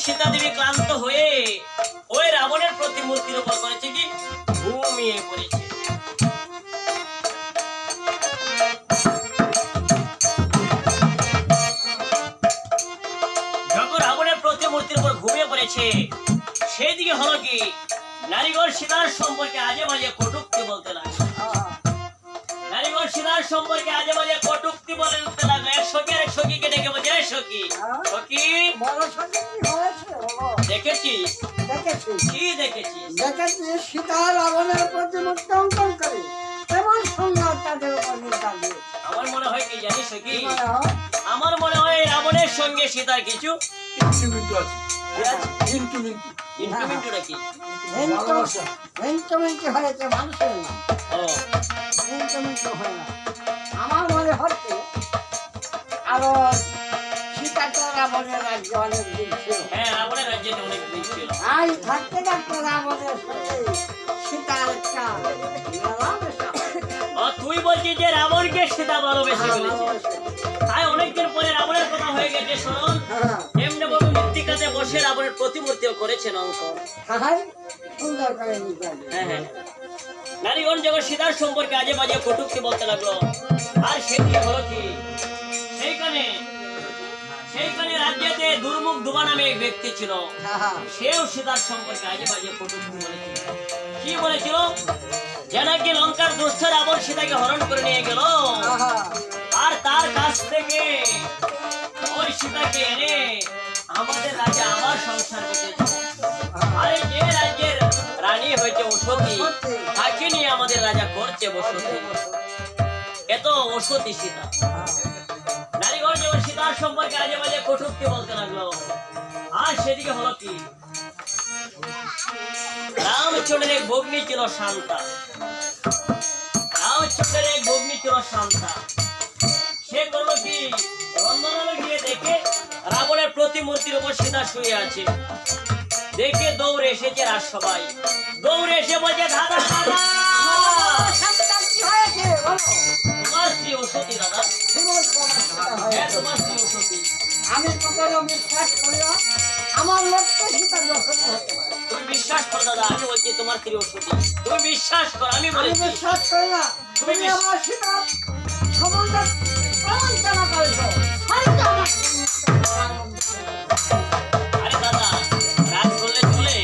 সীতা দেবী ক্লান্ত হয়ে ওই রাবণের প্রতিমূর্তির উপর করেছে কি ঘুমিয়ে পড়েছে। যখন রাবণের প্রতিমূর্তির উপর ঘুমিয়ে পড়েছে সেই দিকে হলো কি নারীগণ সীতার সম্পর্কে আজে বাজে কটূক্তি বলতে লাগলো। নারীগণ সীতার সম্পর্কে আজে বাজে কটূক্তি বলতে লাগলো। এক সখী আর এক সখীকে ডেকে বলছে, এই সখী সখী দেখেছিস? কি দেখেছিস? দেখেছি সীতা রাবণের প্রতিমূর্তি অঙ্কন করে কেমন সুন্দর তাদের উপর নির্যাতন দিয়েছে। আমার মনে হয় কি জানিস সখী, আমার মনে হয় রাবণের সঙ্গে সীতার কিছু ইন্টু আছে। ইন্টুমিন্টুটা কি? ইন্টুমিন্টু হয়েছে মানুষের না, ও ইন্টুমিন্টু হয় না। আমার মনে হচ্ছে আরো সীতা তো রাবণের রাজ্যে অনেক দিন ছিল। হ্যাঁ, রাবণের রাজ্যে অনেক দিন ছিল। আই থাকতে থাকতে রাবণের সাথে সীতার একটা মেলামেশা হয়। ও তুই বলছিস যে রাবণকে সীতা ভালোবেসে ফেলেছে, তাই অনেকদিন পরে রাবণের কথা হয়ে গেছে। শোন, হ্যাঁ, এমনি বাবু মৃত্তিকাতে বসে রাবণের প্রতিমূর্তিও করেছেন অঙ্কন। তাহাই সুন্দর করে নির্যাতন। হ্যাঁ হ্যাঁ, নারীগণ যখন সীতার সম্পর্কে আজে বাজে কটূক্তি বলতে লাগলো, আর সেদিকে হলো কি সেইখানে রাজ্যেতে দুর্মুখ দুবা নামে এক ব্যক্তি ছিল। হ্যাঁ, সেও সীতার সম্পর্কে আজে বাজে কটূক্তি বলেছিল। কি বলেছিল? যে নাকি লঙ্কার দুষ্ট রাবণ সীতাকে হরণ করে নিয়ে গেল, হ্যাঁ, আর তার কাছ থেকে ওই সীতাকে এনে আমাদের রাজা আবার সংসার করতেছে। আরে যে রাজ্যের রানী হয়েছে অসতী, তাকে নিয়ে আমাদের রাজা করছে বসতি। এত অসতী সীতা। নারীগণ যখন সীতার সম্পর্কে আজে বাজে কটূক্তি বলতে লাগলো, আর সেদিকে হলো কি রামচন্দ্রের এক ভগ্নী ছিল শান্তা। রামচন্দ্রের এক ভগ্নী ছিল শান্তা। সে করলো কি রন্ধনালয়ে গিয়ে দেখে রাবণের প্রতিমূর্তির উপর সীতা শুয়ে আছে। দেখে দৌড়ে এসেছে রাজসভায়। দৌড়ে এসে বলছে, দাদা দাদা সন্তান কি হয়েছে বলো? তোমার স্ত্রী অসতী দাদা। বিমল সমস্যা হ্যাঁ, হয়েছে। তোমার স্ত্রী অসতী। আমি কখনো বিশ্বাস করি না আমার লক্ষ্যে সীতা দর্শন হতে পারে। তুমি বিশ্বাস করো দাদা, আমি বলছি তোমার স্ত্রী অসতী। তুমি বিশ্বাস করো, আমি আমি বলেছি। বিশ্বাস করি না তুমি আমার সীতা সম্বন্ধে প্রবঞ্চনা করেছো। হয়তো আমার আরে দাদা, রাগ করলে চলে?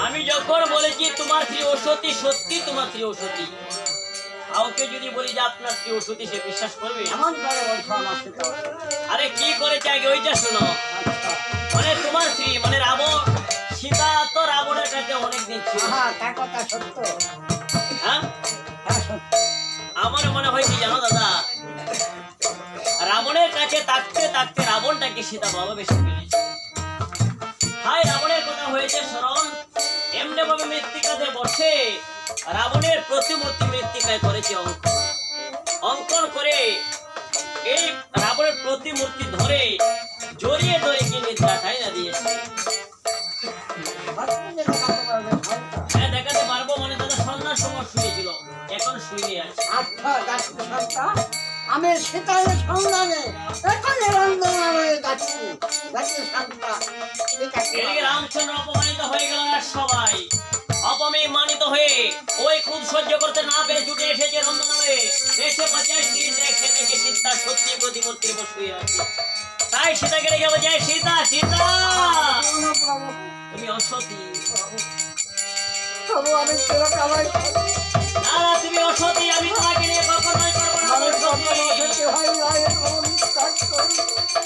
আমি যখন বলেছি তোমার স্ত্রী অসতী, সত্যি তোমার স্ত্রী অসতী। কাউকে যদি বলি যে আপনার স্ত্রী অসতী, সে বিশ্বাস করবে? এমন করে বলছো আমার সীতা। আরে কি করেছে আগে ওইটা শোনো। আচ্ছা, মানে তোমার স্ত্রী মানে রাবণ, সীতা তো রাবণের কাছে অনেকদিন ছিল। হ্যাঁ তা কথা সত্য। হ্যাঁ, হ্যাঁ সত্য। আমার মনে হয় কি জানো দাদা, রাবণের কাছে থাকতে থাকতে রাবণটাকে সীতা ভালোবেসে ফেলেছে। হাই, রাবণের কথা হয়েছে স্মরণ। এমনি ভাবে মৃত্তিকাতে বসে রাবণের প্রতিমূর্তি মৃত্তিকায় করেছে অঙ্কন। অঙ্কন করে এই রাবণের প্রতিমূর্তি ধরে জড়িয়ে ধরে কি নিদ্রাটাই না দিয়েছে। ভক্তি যে দেখাতে পারবে সত্য। হ্যাঁ, দেখাতে পারবো মানে দাদা সন্ধ্যার সময় শুয়েছিল, এখন শুয়ে আছে। আচ্ছা যাচ্ছি সন্তা, আমি সীতার সন্ধানে এখানে রন্ধনালয়ে যাচ্ছি। যাচ্ছি সন্তা, ঠিক আছে। এদিকে রামচন্দ্র অপমানিত হয়ে গেল। আর সবাই অপমানিত হয়ে ওই ক্রোধ সহ্য করতে না পেরে ছুটে এসেছে রন্ধনালয়ে। এসে বাঁচায় দেখে দেখে সীতা সত্যি প্রতিমূর্তির উপর শুয়ে আছে। তাই সীতাকে রেখে বাঁচায়, সীতা সীতা কোনো প্রভু, তুমি অসতী। প্রভু আমি চিরকালই না না, তুমি অসতী। আমি তোমাকে নিয়ে কখনোই করবো না আমি অসতী। সত্যি হয় না, এরকম বিশ্বাস করি।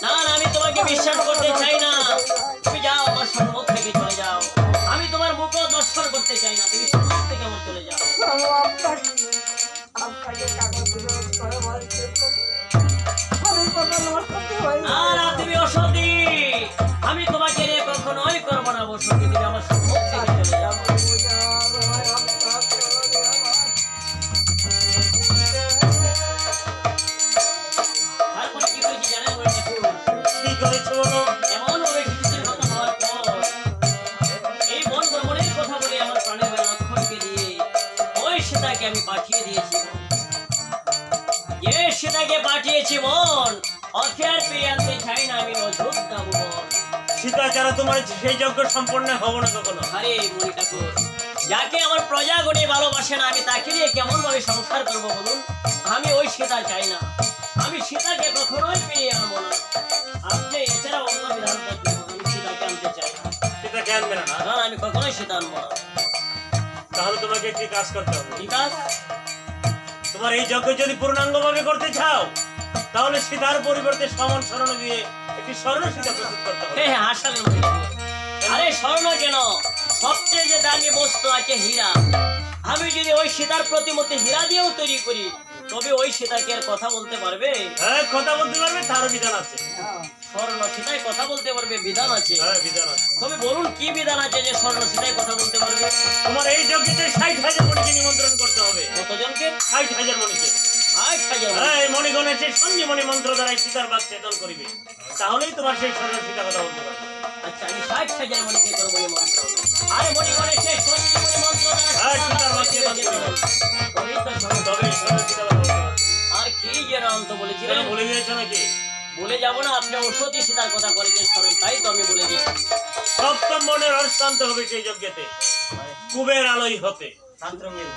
না না, আমি তোমাকে বিশ্বাস করতে চাই না। তুমি যাও, আমার সম্মুখ থেকে চলে যাও। আমি তোমার মুখও দর্শন করতে চাই না। তুমি সম্মুখ থেকে আমার চলে যাও। প্রভু আপনাকে কাগজ বিরোধ করে বলছে প্রভু। আমি কোনো নষ্টতে হই না। না না, তুমি অসতী। আমি তোমাকে নিয়ে কখনোই করবো না বসতী। তুমি আমার সম্মুখ থেকে চলে যাও। তারপর কি করেছি জানেন? ওই দেখুন, কি করেছো বলো? এমন ভাবে কিছুদিন কথা হওয়ার পর এই বন ভ্রমণের কথা বলে আমার প্রাণের ভাই লক্ষণকে দিয়ে ওই সীতাকে আমি পাঠিয়ে দিয়েছি। যে সীতাকে পাঠিয়েছি বোন, ওকে আর ফিরে আনতে চাই না। আমি অযোধ্যা ভুবন। সীতা তাছাড়া তোমার সেই যজ্ঞ সম্পন্ন হবো না কখনো। আরে মনি ঠাকুর, যাকে আমার প্রজাগণে ভালোবাসে না আমি তাকে নিয়ে কেমন ভাবে সংসার করবো বলুন? আমি ওই সীতা চাই না, আমি সীতাকে কখনোই ফিরিয়ে আনবো না। আপনি এছাড়া অন্য বিধান থাকলে বলুন, আমি সীতাকে আনতে চাই না। সেটাকে আনবে না? না, আমি কখনোই সীতা আনবো না। তাহলে তোমাকে একটি কাজ করতে হবে। ঠিক আছে? তোমার এই যজ্ঞ যদি পূর্ণাঙ্গ ভাবে করতে চাও, তাহলে সীতার পরিবর্তে সমান স্বর্ণ দিয়ে একটি স্বর্ণ সীতা প্রস্তুত করতে হবে। হ্যাঁ, আসলে মনি ঠাকুর, আরে স্বর্ণ কেন, সবচেয়ে যে দামি বস্তু আছে হীরা। আমি যদি ওই সীতার প্রতিমূর্তি হীরা দিয়েও তৈরি করি, তবে ওই সীতাকে আর কথা বলতে পারবে? হ্যাঁ, কথা বলতে পারবে, তারও বিধান আছে। স্বর্ণ সীতায় কথা বলতে পারবে, বিধান আছে। হ্যাঁ, বিধান আছে। তবে বলুন কি বিধান আছে যে স্বর্ণ সীতায় কথা বলতে পারবে? তোমার এই যজ্ঞতে 60,000 মণিকে নিমন্ত্রণ করতে হবে। কতজনকে? 60,000 মণিকে। 60,000। হ্যাঁ, এই মণিগণ এসে সঞ্জীবনী মন্ত্র দ্বারা সীতার বাক চেতন করিবে, তাহলেই তোমার সেই স্বর্ণ সীতা কথা বলতে পারবে। আচ্ছা, আমি 60,000 মণিকে করবো এই মন্ত্র। আরে মণি করে সে সঞ্জীবনী মন্ত্র দ্বারা হ্যাঁ, সীতার বাক চেতন করিবে, তবেই তো স্বর্ণ। তবে এই স্বর্ণ সীতা কথা বলতে পারবে। আর কি যে নাম তো বলেছিলেন? সেটা ভুলে গিয়েছো নাকি? বলে যাব না, আপনি ঔষধি সীতার কথা করেছেন স্মরণ, তাই তো আমি বলে দিচ্ছি। সপ্তম বর্ণের হর্ষ আনতে হবে সেই যজ্ঞেতে, কুবের আলোই হতে। সাতরঙ্গের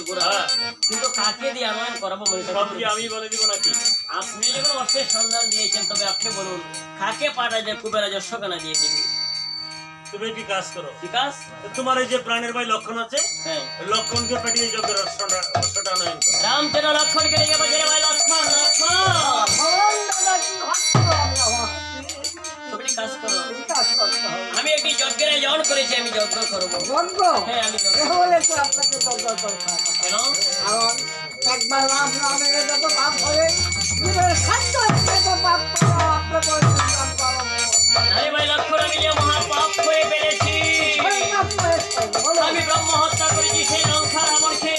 গোড়া। হ্যাঁ। কিন্তু কাকে দিয়ে আনয়ন করাবো মণি সব ঠাকুর? কি আমি বলে দিব নাকি? আপনি যখন অর্থের সন্ধান দিয়েছেন, তবে আপনি বলুন কাকে পাঠায় যে কুবেরা যশোগানা দিয়ে দিবি? তুমি একটি কাজ করো, ঠিক আছে? তোমার এই যে প্রাণের ভাই লক্ষণ আছে, হ্যাঁ। লক্ষণকে পাঠিয়ে যজ্ঞের হর্ষটা আনয়ন করো। রামচন্দ্র লক্ষণকে ডেকে বলছে, রে ভাই লক্ষণ, লক্ষণ তুমি কাজ করো। আমি একটি যজ্ঞের আয়োজন করেছি, আমি যজ্ঞ করবো। হ্যাঁ, আমি যজ্ঞ। কেন? একবার রাম নামের যত পাপ হবে, জীবের খাদ্য যত পাপ করো, আপনার পরিশ্রম করো। আরে ভাই লক্ষণ, আমি যে মহাপাপ করে ফেলেছি। আমি ব্রহ্ম হত্যা করেছি সেই লঙ্কা রাবণকে,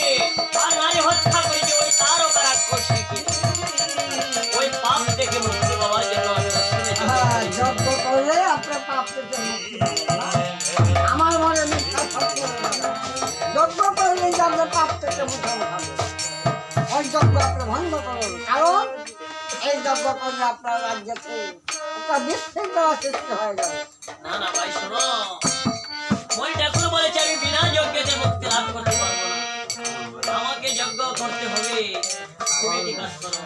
আর নারী হত্যা করেছি ওই তারকা রাক্ষসীকে। ওই পাপ থেকে মুক্তি পাওয়ার জন্য আমি অশ্বমেধ যজ্ঞ করেছি। যজ্ঞ করলে আপনার পাপ থেকে মুক্তি পাবেন না। আমার মনে মিথ্যা সত্য না। যজ্ঞ করলে যে আপনার পাপ থেকে মুক্তি পাবেন, ওই যজ্ঞ আপনি ভঙ্গ করুন। কারণ এই যজ্ঞ করলে আপনার রাজ্যতে একটা বিশৃঙ্খলা সৃষ্টি হয়ে যাবে। না না ভাই শোনো, মণি ঠাকুর বলেছে আমি বিনা যজ্ঞতে মুক্তি লাভ করতে পারবো না, আমাকে যজ্ঞ করতে হবে। তুমি কি কাজ করো,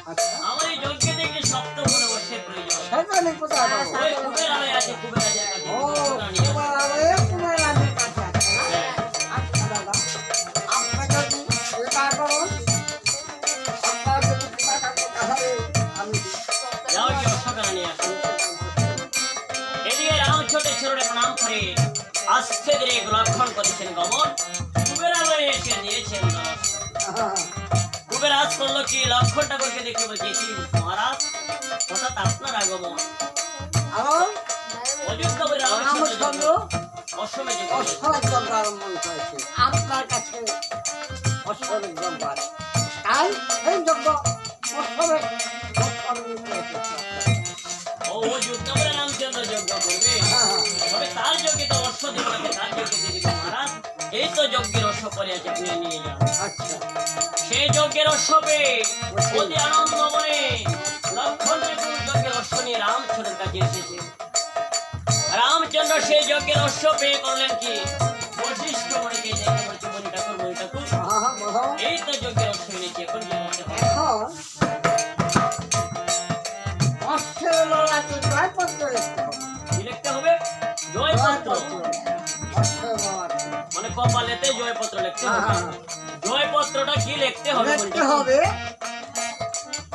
আচ্ছা, আমার এই যজ্ঞতে একটি সপ্তমে বসে প্রয়োজন। সেটা আমি কোথায় পাবো? ওই কুবের আলয় আছে, কুবের রাজার কাছে ও, যজ্ঞটা নিয়ে আসো। তোমার আলয়ে তোমার রাজ্যের কাছে আছে না? আচ্ছা দাদা, আপনি যদি কৃপা করুন, আপনার যদি কৃপা থাকে তাহলে আমি যাও কি অশ্বগানা নিয়ে আসো। এদিকে রাম ছোটে ছোটে প্রণাম করে আস্তে ধীরে লক্ষণ করেছেন গমন, কুবের আলয়ে এসে দিয়েছেন নমস্কার। কুবেরাজ করলো কি, লক্ষণ ঠাকুরকে দেখে বলছে, কি মহারাজ হঠাৎ আপনার আগমন? আমার অযোধ্যা বলে রামচন্দ্র অশ্বমেধ যজ্ঞ। অশ্বমেধ যজ্ঞ আরম্ভ করেছে। আপনার কাছে অশ্বমেধ যজ্ঞ আছে, তাই এই যজ্ঞ অশ্বমেধ ও অযোধ্যা বলে রামচন্দ্র যজ্ঞ করবে, তবে তার যজ্ঞে তো অশ্ব দিব না, তার যজ্ঞে দিয়ে দিবে মহারাজ। এই তো যজ্ঞের অশ্ব পরে আছে, আপনি নিয়ে যান। আচ্ছা, সেই যজ্ঞের অশ্ব পেয়ে অতি আনন্দ মনে লক্ষণ ঠাকুর যজ্ঞের অশ্ব নিয়ে রামচন্দ্রের কাছে এসেছে। রামচন্দ্র সেই যজ্ঞের অশ্ব পেয়ে করলেন কি, বশিষ্ঠ মণিকে দেখে বলছে, মণি ঠাকুর, মণি ঠাকুর, এই তো যজ্ঞের অশ্ব এনেছি, এখন কি করতে হবে? এখন অশ্বের লড়াইতে জয়পত্র লিখতে হবে। কি লিখতে হবে? জয়পত্র। অশ্বের লড়াইতে মানে কপালেতে জয়পত্র লিখতে হবে। জয়পত্রটা কি লিখতে হবে? লিখতে হবে,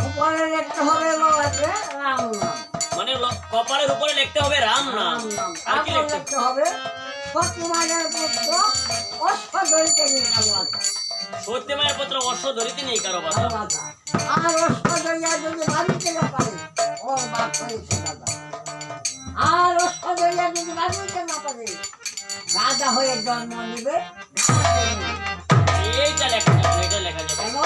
উপরে লিখতে হবে লড়াইতে রাম নাম। মানে কপালের উপরে লিখতে হবে রাম নাম। আর কি লিখতে লিখতে হবে সত্যমানের পুত্র অশ্বদৈতে নির্মাণ। সত্যমায়ের পুত্র অশ্ব ধরিতে নেই কারো বাধা। আর অশ্বদৈয়া যদি বাড়িতে না পারে, ওর বাপ হয়েছে দাদা। আর অশ্বদৈয়া যদি বাড়িতে না পারে, রাজা হয়ে জন্ম নিবে। এইটা লেখা যাবে, এটা লেখা যাবে। কেন?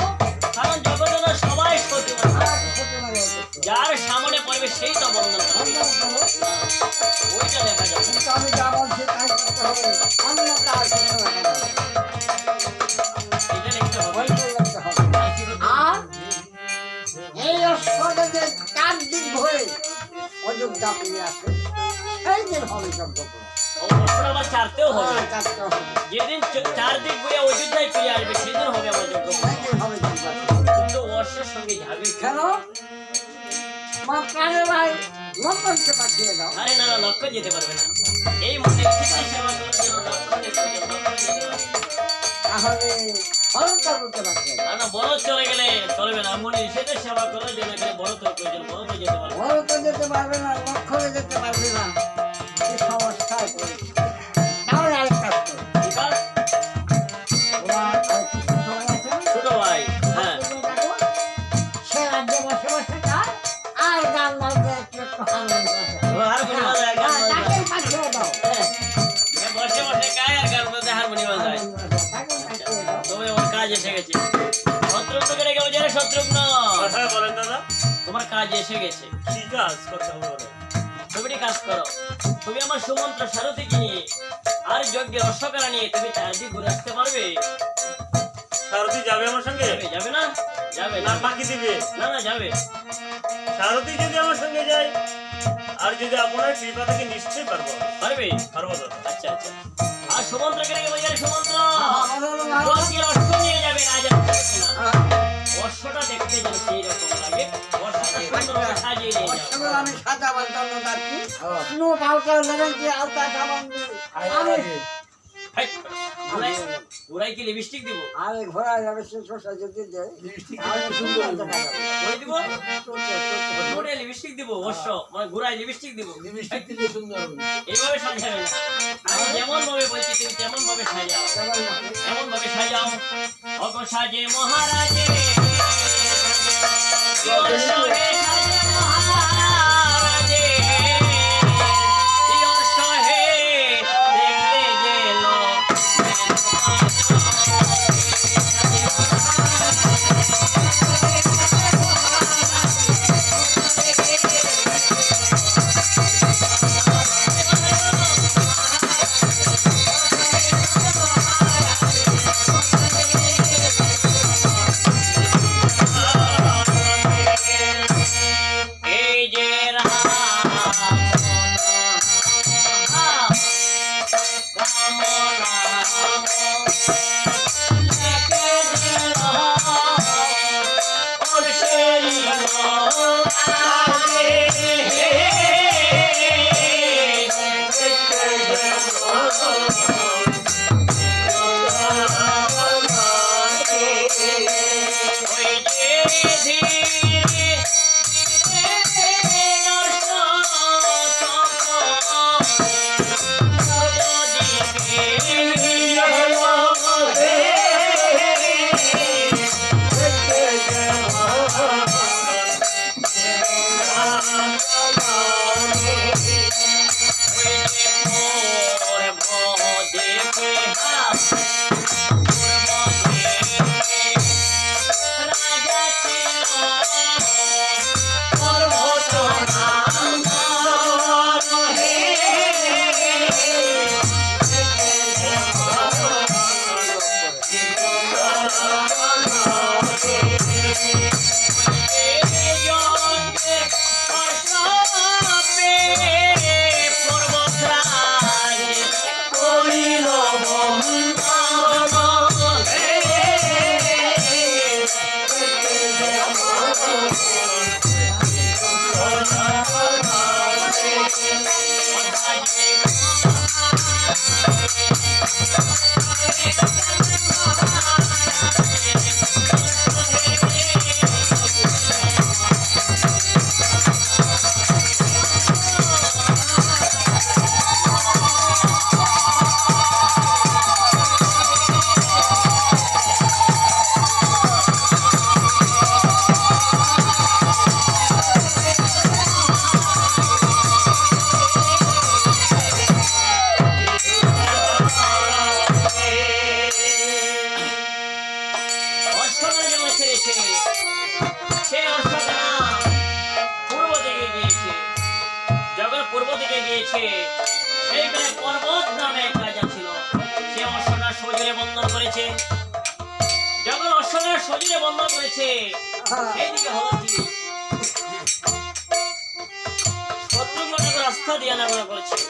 কারণ জগতে তো সবাই সত্যমান, আর সত্যমানের পুত্র। যার সামনে পড়বে সেই তো বন্ধন করবে। ওইটা লেখা যাবে। কিন্তু আমি যা বলছি তাই করতে হবে, অন্য কাজ কিছু রাখা যাবে না। এটা লিখতে হবে। ওইটাই লিখতে হবে। আর কি করতে হবে? আর এই অশ্বদৈয়ের চারদিক ধরে অযোধ্যা ফিরে আসে, দিন হবে যজ্ঞ করা। ও অশ্বটা আবার চারতেও হবে। হ্যাঁ, চারটে হবে। যেদিন চারদিক ঘুরে অযোধ্যায় ফিরে আসবে সেদিন হবে আমার যজ্ঞ। একদিন হবে যজ্ঞ করা। কিন্তু অশ্বের সঙ্গে যাবে কেন? কেন? মা প্রাণের ভাই লক্ষণকে পাঠিয়ে দাও। আরে না না, লক্ষ্য যেতে পারবে না। এই মনে ক্ষিপ্ত সেবা করার জন্য লক্ষ্য যেতে পারবে না, লক্ষ্য যেতে পারবে না। তাহলে ভরতকে পাঠিয়ে দাও। আর না, বড় চলে গেলে চলবে না। মনে সেটা সেবা করার জন্য গেলে বড় তো প্রয়োজন, বড় তো যেতে পারবে না। ভরত যেতে পারবে না, লক্ষণে যেতে পারবে না। কি সমস্যায় পড়েছে। তাহলে আরেক কাজ করো। ঠিক আছে? তোমার আর কিছু সময় আছে না? ছোট ভাই, হ্যাঁ, সে রাজ্যে বসে বসে খায় আর গান বাজে একটু একটু হারমোনিয়াম বাজে। ও হারমোনিয়াম বাজায়, গান হ্যাঁ, বাজায়। তাকেই পাঠিয়ে দাও। হ্যাঁ, এ বসে বসে গায় আর গান বাজায়, হারমোনিয়াম বাজায়। তাকেই পাঠিয়ে দাও। তবে ওর কাজ এসে গেছে। শত্রুঘ্নকে রেখে বলছে, "আরে শত্রুঘ্ন, কথায় বলেন দাদা, তোমার কাজ এসে গেছে। কি কাজ করতে হবে বলেন? তুমি কাজ করো। তুমি আমার সুমন্ত্র সারথীকে নিয়ে আর যজ্ঞের অশ্বকারা নিয়ে তুমি চারদিক ঘুরে আসতে পারবে? সারথি যাবে আমার সঙ্গে? যাবে না? যাবে না না? বাকি দিবে? না না, যাবে। সারথি যদি আমার সঙ্গে যায় আর যদি আপনার কৃপা থেকে নিশ্চয়ই পারবো। পারবে? পারবো দাদা। আচ্ছা আচ্ছা। আর সুমন্ত্রকে রেখে বলছে, "আরে সুমন্ত্র, হ্যাঁ, যজ্ঞের অশ্ব নিয়ে যাবে রাজা না। অশ্বটা দেখতে যেন সেই রকম লাগে, অশ্বটা সুন্দরভাবে সাজিয়ে নিয়ে যাও।" অষ্টমীর আমি সাজাবার জন্য যাচ্ছি। স্নো পাউডার নেবেন কি আলতা সাবান দিয়ে? আমি হাই, ঘোড়ায় কি লিপস্টিক দিব? আরে ঘোড়া যাবে সে শসা যদি দেয় তাহলে সুন্দর দেখা যাবে। ওই দিব? চলছে, চলছে। ঘোড়ায় লিপস্টিক দিব? অশ্ব মানে ঘোড়ায় লিপস্টিক দিব? লিপস্টিক দিলে সুন্দর হবে। এইভাবে সাজাবে না। আমি যেমন ভাবে বলছি তুমি তেমন ভাবে সাজাও, কেমন লাগে? এমন ভাবে সাজাও। অগ সাজে মহারাজে, ইয়র সহে সাজে মহারাজে, ইয়র সহে দেখতে গেল। এই যে গিয়েছে। সেইখানে পর্বত নামে এক রাজা ছিল, সে অশ্বনার সজীরে বন্ধন করেছে। যখন অশ্বনার সজীরে বন্ধন করেছে, সেইদিকে হলো কি শত্রুঘ্নকে রাস্তা দিয়ে আনাগোনা করেছে।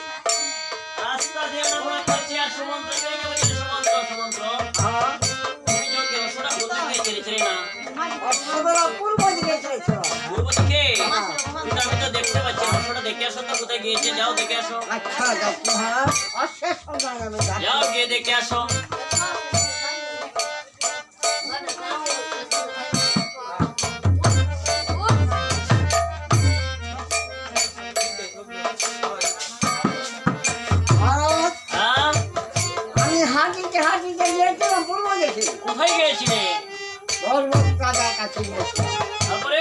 তোরা পূর্ব দিকে চাইছো। পূর্ব দিকে? কিন্তু আমি তো দেখতে পাচ্ছি না। অশ্বটা দেখে আসো তো, কোথায় গিয়েছে? যাও দেখে আসো। আচ্ছা যাক মহারাজ, অশেষ সন্ধান আমি যাচ্ছি। যাও গিয়ে দেখে আসো। মহারাজ, হ্যাঁ, আমি হাঁটিতে হাঁটিতে গিয়েছিলাম পূর্ব দিকে। কোথায় গিয়েছিলে? পর্বত রাজার কাছে গিয়েছিলাম। তারপরে?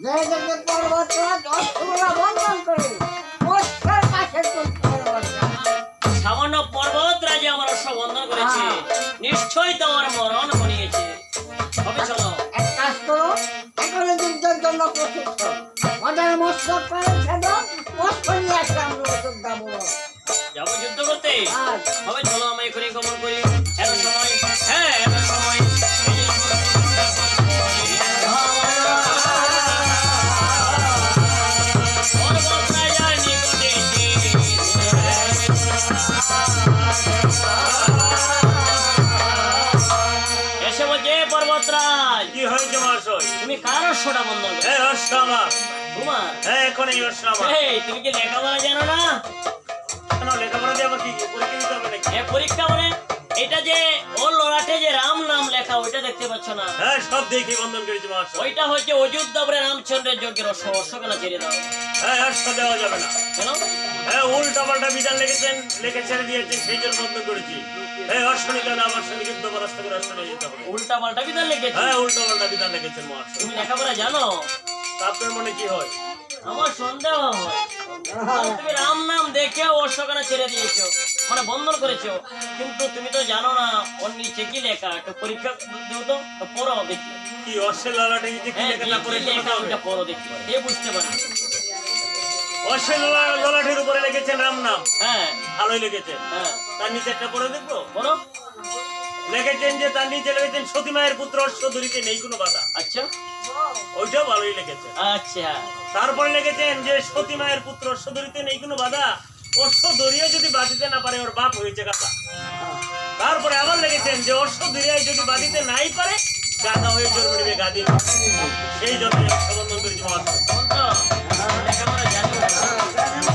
যে দেখে পর্বতরাজ অশ্বরা বন্ধন করে অশ্বের পাশে চলছে পর্বতরাজ। সামান্য পর্বত রাজে আমার অশ্ব বন্ধন করেছে, নিশ্চয়ই তো আমার মরণ ঘনিয়েছে। তবে চলো। এক কাজ করো, এখন যুদ্ধের জন্য প্রস্তুত করো। ওদের মস্তক করে ছেদো, মস্ত নিয়ে আসলে আমরা যুদ্ধ যাবো। যাবো যুদ্ধ করতে? আর তবে চলো, আমি এখনই গমন করি। এত সময়, হ্যাঁ এত সময়। পর্বত রাজার নিকটে এসে বলছে, পর্বতরাজ কি হয়েছে মহাশয়? তুমি কার অশ্বটা বন্ধন করো? হ্যাঁ অশ্ব আমার। তোমার? হ্যাঁ এখন এই অশ্ব আমার। এই, তুমি কি লেখাপড়া জানো না? কেন লেখাপড়া দিয়ে আমার কি পরীক্ষা দিতে হবে নাকি? পরীক্ষা মানে এটা যে ওর লড়াটে যে রাম নাম লেখা, ওইটা দেখতে পাচ্ছ না? হ্যাঁ সব দেখে বন্ধন করেছি মহাশয়। ওইটা হচ্ছে অযোধ্যা রামচন্দ্রের যজ্ঞের অশ্ব। অশ্ব কেন ছেড়ে দাও? হ্যাঁ অশ্ব দেওয়া যাবে না। কেন? হ্যাঁ উল্টা পাল্টা বিধান লিখেছেন, লিখে ছেড়ে দিয়েছেন, সেই জন্য বন্ধন করেছি। হ্যাঁ অশ্ব নিতে হলে আমার সঙ্গে যুদ্ধ পরাস্ত করে অশ্ব নিয়ে যেতে হবে। উল্টা পাল্টা বিধান লিখেছে? হ্যাঁ উল্টা পাল্টা বিধান লিখেছেন মহাশয়। তুমি লেখাপড়া জানো? তা আপনার মনে কি হয়? আমার সন্দেহ হয়। কারণ তুমি রাম নাম দেখে অশ্ব কেন ছেড়ে দিয়েছো, মানে বন্ধন করেছো, কিন্তু তুমি তো জানো না ওর নিচে কি লেখা। একটু পরীক্ষা দিও তো, পড়ো দেখি। কি অশ্বের ললাটে যে কি হ্যাঁ, লেখা কি তা করে লেখা ওইটা পড়ো দেখি, এ বুঝতে পারি। অশ্বের ললাটের উপরে লিখেছেন রাম নাম। হ্যাঁ ভালোই লিখেছেন। হ্যাঁ, তার নিচে একটা পড়ে দেখবো। পড়ো। লিখেছেন যে তার নিচে লিখেছেন সতী মায়ের পুত্র অশ্ব ধরিতে নেই কোনো বাধা। আচ্ছা ওইটাও ভালোই লিখেছেন। আচ্ছা, তারপরে লিখেছেন যে সতী মায়ের পুত্র অশ্ব ধরিতে নেই কোনো বাধা, অশ্ব ধরিয়ে যদি বাঁধিতে না পারে ওর বাপ হয়েছে গাধা। তারপরে আবার লিখেছেন যে অশ্ব ধরিয়ে যদি বাঁধিতে নাই পারে গাধা হয়ে জন্ম নেবে গাধি। সেই জন্য সম্বন্ধন করেছি মহাশয়। তখন তো লেখাপড়া জানি না।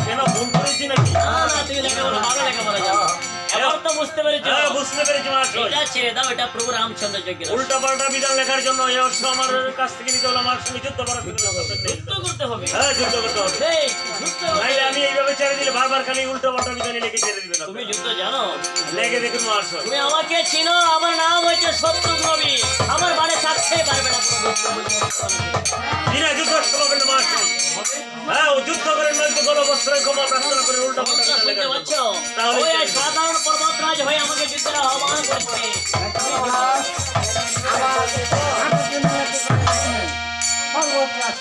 কেন ভুল করেছি নাকি? না, না, তুমি লেখাপড়া ভালো লেখাপড়া জানো। এবার তো বুঝতে পেরেছো? হ্যাঁ বুঝতে পেরেছি মহাশয়। এটা ছেড়ে দাও, এটা প্রভু রামচন্দ্র যজ্ঞের অশ্ব। উল্টা পাল্টা বিধান লেখার জন্য এই অশ্ব আমার কাছ থেকে নিতে হলো, আমার সঙ্গে যুদ্ধ করার যুদ্ধ করতে হবে। হ্যাঁ যুদ্ধ করতে হবে। এই, যুদ্ধ করতে নাইলে হবে। আমি এইভাবে ছেড়ে দিলে বারবার খালি উল্টো পাল্টা বিধানে লেগে ছেড়ে দিবেন। তুমি যুদ্ধ জানো? লেগে দেখুন মহাশয়। তুমি আমাকে চিনো? আমার নাম হচ্ছে শত্রুঘ্নবী। আমার বাড়ি থাকতেই পারবে না পুরো বিনা যুদ্ধ পাবেন না মহাশয়। হ্যাঁ ও যুদ্ধ করে নয়তো কোনো বস্ত্রের ক্ষমা প্রার্থনা করে উল্টা পাল্টা বিধান শুনতে লেখার পাচ্ছ? জন্য। তাহলে ওই ছেড়ে দিন। সাধারণ পর্বতরাজ হয়ে আমাকে যুদ্ধের আহ্বান করছে। মহারাজ, আবার হাঁটুতে নিয়ে পর্বতরাজ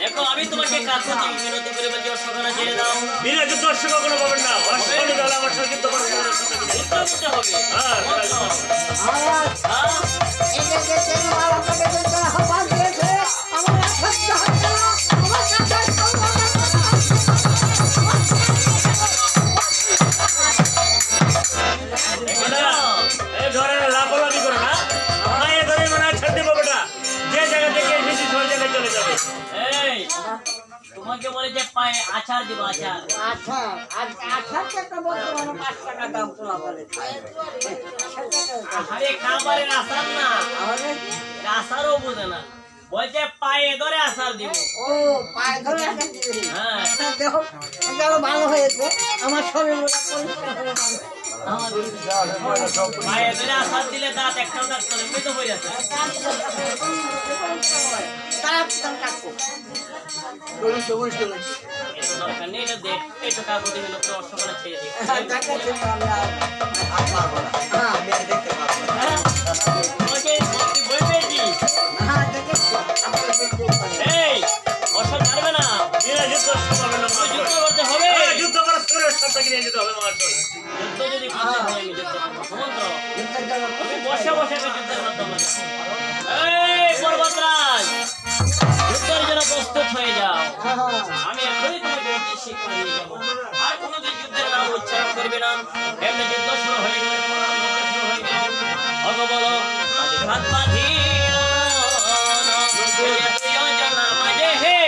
দেখো, আমি তোমাকে কাকুতি বিনতি করে বলছি, অশ্বখানা ছেড়ে দাও। বিনা যুদ্ধ অশ্ব কখনো পাবেন না। অশ্ব নিতে হলে আমার সঙ্গে যুদ্ধ করার জন্য যুদ্ধ করতে হবে। হ্যাঁ, বলো। মহারাজ, হ্যাঁ? এদেরকে চেন মারা থেকে যুদ্ধের আহ্বান দিয়েছে। আমার সহ্য হচ্ছে না, আমার কাছে সম্ভব না। দেখেছো? এই ধরে লাফালাফি করে না, মায়ে ধরে মনে হয় ছেড়ে দেবো বেটা। যে জায়গা থেকে এসেছি সেই জায়গায় চলে যাবে। এই, তোমাকে বলেছে পায়ে আচার দিব, আচার। আচ্ছা, আচ্ছা একটা বর্তমানে 5 টাকা দাম তোলা বলে। আরে খাবারের আচার না, তাহলে আচারও বোঝে না, বলছে পায়ে ধরে আচার দিব। ও পায়ে ধরে আছেন দিদি। হ্যাঁ, দেখো, এটা আরো ভালো হয়েছে। আমার শরীর পরিষ্কার হয়ে যাবে। পায়ে ধরে আচার দিলে দাঁত একটাও দাঁত করে মৃত হয়ে যাচ্ছে। এত দরকার নেই, এটা দেখ, একটু কাকুতি বিনতি করে অশ্বখানা ছেড়ে দিই। হ্যাঁ? তোমাকে তুই বই পেয়েছিস? এই, অশ্ব ছাড়বে না, বিনা যুদ্ধ অশ্ব পাবেন না তুই মহাশয়। যুদ্ধ করতে হবে। হ্যাঁ, যুদ্ধ করার করে সবটাকে নিয়ে যেতে হবে মহাশয়। যুদ্ধ যদি করতে হয় আমি যুদ্ধ করবো। সমুদ্র, তুমি বসে বসে আমি যুদ্ধের মাধ্যমে যাবো। এই পর্বতরাজ, যুদ্ধের জন্য প্রস্তুত হয়ে যাও। আমি এখনই তোমাকে একটি শিক্ষা দিয়ে যাবো। আর কোনোদিন যুদ্ধের নাম উচ্চারণ করবে না। এমনি যুদ্ধ শুরু হয়ে গেলে যুদ্ধ শুরু হয়ে গেল। ভগবল হাত বাঁধিল দুজনার মাঝে হে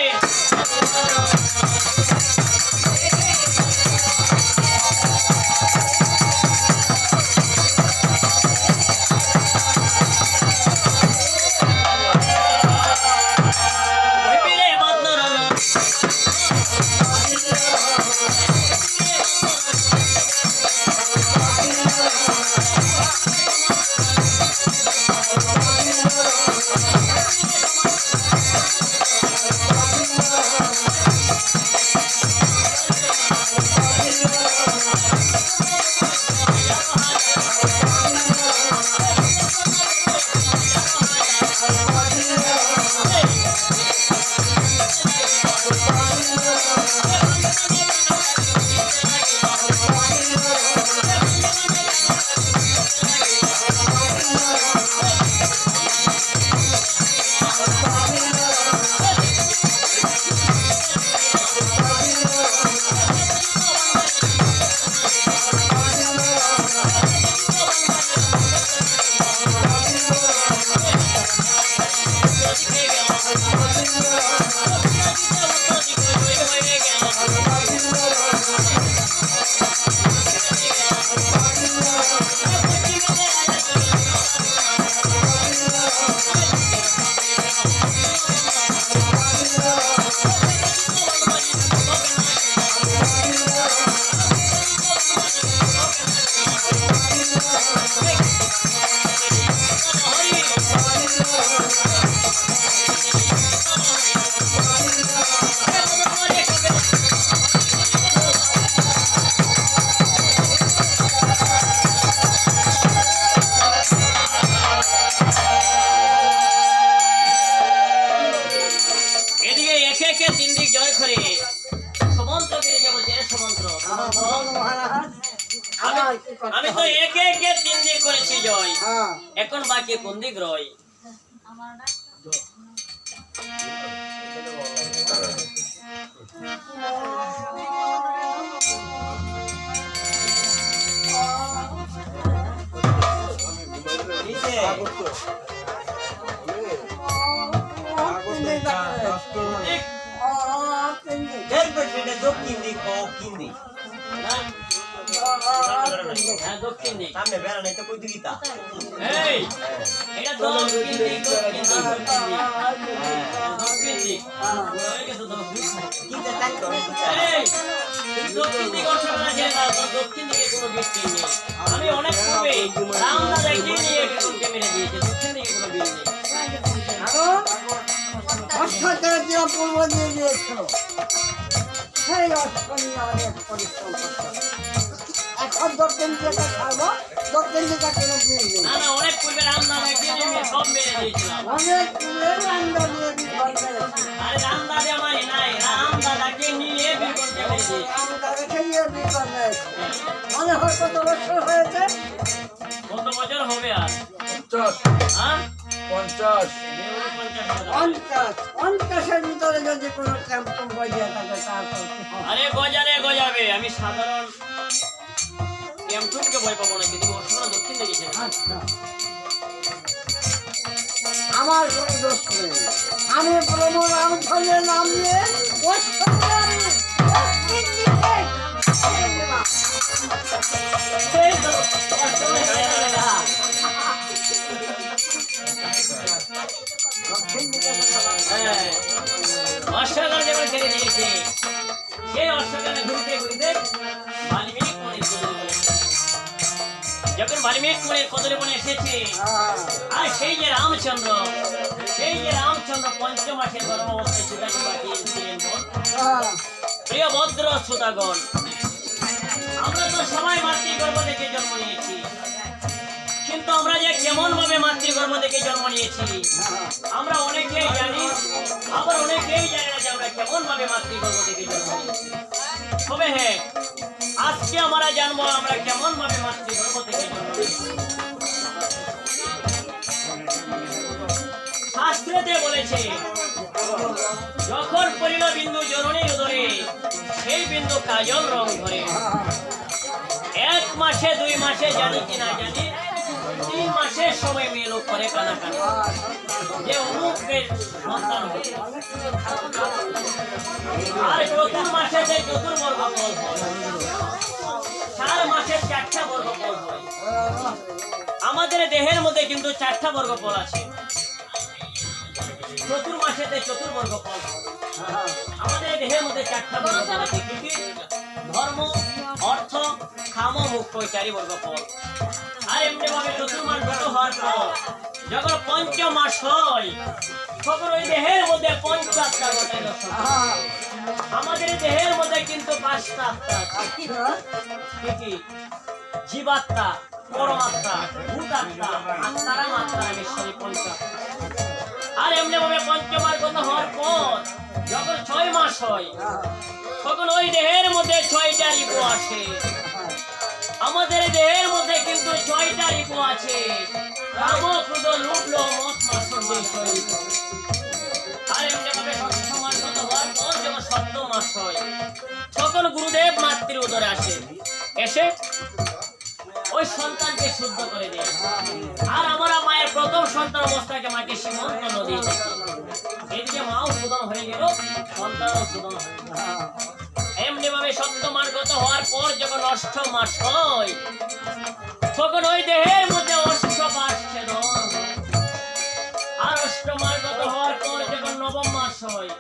এদিকে একে একে তিন দিক জয় করে সমন্ত্র গিরিকে বলছে সমন্ত্র মহারাজ আমার কি কথা আমি তো একে একে তিন দিক করেছি জয় হ্যাঁ এখন বাকি কোন দিক রয় দক্ষিণ দিক ও কিন দিক হ্যাঁ দক্ষিণ দিক সামনে বেড়া নাই তো কই দিকে তা এই এটা দক্ষিণ দিক দক্ষিণ দিক দক্ষিণ দিক হয়ে গেছে দক্ষিণ কিনতে তাই তো এই দক্ষিণ দিক অসুবিধা আছে না দক্ষিণ দিকে কোনো বৃষ্টি নেই আমি অনেক পূর্বে রামদা দেখে নিয়ে একজনকে মেরে দিয়েছে দক্ষিণ দিকে কোনো বৃষ্টি নেই অশ্বতের যে পূর্ব দিয়ে দিয়েছিল সেই অস্ত্র নিয়ে অনেক পরিশ্রম করতে হবে। এখন দক্ষিণ দিকে খাবো দক্ষিণ দিকে কোনো বিল নেই না না অনেক পূর্বে রামদা দেখে নিয়ে সব মেরে দিয়েছিলাম অনেক দূরে রান্না দিয়ে বিপদ পেয়েছি আরে রামদা যে আমার নাই রামদা দেখে নিয়ে বিপদকে মেরে দিয়েছে আমরা রেখে নিয়ে বিপদ পেয়েছি মনে হয় কত বছর হয়েছে কত বছর হবে আর 50 হ্যাঁ 50 পঞ্চাশের ভিতরে যদি কোনো টেম্পো বজিয়ে থাকে তারপর কি হবে? আরে গজারে গজাবে আমি সাধারণ টেমটুকে ভয় পাবো না কিন্তু ওর সময় দক্ষিণ দিকে আচ্ছা। আমার কোনো দোষ নেই আমি প্রভু রামচন্দ্রের নাম নিয়ে ওর সঙ্গে আমি দক্ষিণ দিকে এই তো ওর সময় হয়ে গেল না দক্ষিণ দিকে হ্যাঁ অশ্বগান যেমন ছেড়ে দিয়েছে সেই অশ্বগানে ঘুরতে ঘুরতে বাল্মীক মনের কদলে বনে যখন বাল্মীক মনের কদলে বনে এসেছে আর সেই যে রামচন্দ্র পঞ্চম মাসের গর্ভাবস্থায় সীতাকে পাঠিয়েছিলেন প্রিয় ভদ্র শ্রোতাগণ আমরা তো সবাই মাতৃগর্ভ থেকে জন্ম নিয়েছি কিন্তু আমরা যে কেমন ভাবে মাতৃগর্ভ থেকে জন্ম নিয়েছি আমরা অনেকেই জানি আবার অনেকেই জানি না যে আমরা কেমন ভাবে মাতৃগর্ভ থেকে জন্ম নিয়েছি তবে হ্যাঁ আজকে আমরা জানবো আমরা কেমন ভাবে মাতৃগর্ভ থেকে জন্ম নিয়েছি শাস্ত্রেতে বলেছে যখন পড়িল বিন্দু জননীর উদরে সেই বিন্দু কাজল রং ধরে 1 মাসে 2 মাসে জানি কি না জানি 3 মাসের সময় মেয়ে লোক করে কানাকানি যে অমুকের সন্তান হবে। আর 4 মাসেতে চতুর্বর্গ ফল হয়, 4 মাসে 4টা বর্গ ফল হয়। আমাদের দেহের মধ্যে কিন্তু 4টা বর্গ ফল আছে, 4 মাসেতে চতুর্বর্গ ফল হয়। আমাদের দেহের মধ্যে 4টা বর্গ ফল আছে, কি কি? ধর্ম, অর্থ, কাম, মোক্ষ, 4 বর্গ ফল। আর এমনি ভাবে 4 মাস গত হওয়ার পর যখন 5 মাস হয় তখন ওই দেহের মধ্যে 5 আত্মা ঘটায়। আমাদের দেহের মধ্যে কিন্তু 5টা আত্মা আছে, কি কি? জীবাত্মা, পরমাত্মা, ভূতাত্মা, আত্মারা মাত্রা মিশ্রী 5। আর এমনি ভাবে 5 মাস গত হওয়ার পর যখন 6 মাস হয় তখন ওই দেহের মধ্যে 6টা রিপু আসে। আমাদের দেহের মধ্যে কিন্তু 6টা রিপু আছে, কাম, ক্রোধ, লোভ, মোহ, মাৎসর্য, 6 রিপু। আর এমনি ভাবে 6 মাস গত হওয়ার পর যখন 7 মাস হয় তখন গুরুদেব মাতৃ উদরে আসে, এসে ওই সন্তানকে শুদ্ধ করে দেয়। আর আমরা মায়ের প্রথম সন্তান অবস্থাকে মাকে সীমন্ত নদী, এদিকে মাও শোধন হয়ে গেল, সন্তানও শোধন হয়ে গেল। এমনি ভাবে 7 মাস গত হওয়ার পর যখন 8 মাস হয় তখন ওই দেহের মধ্যে 8 ছেদন। আর 8 মাস গত হওয়ার পর যখন 9 মাস হয়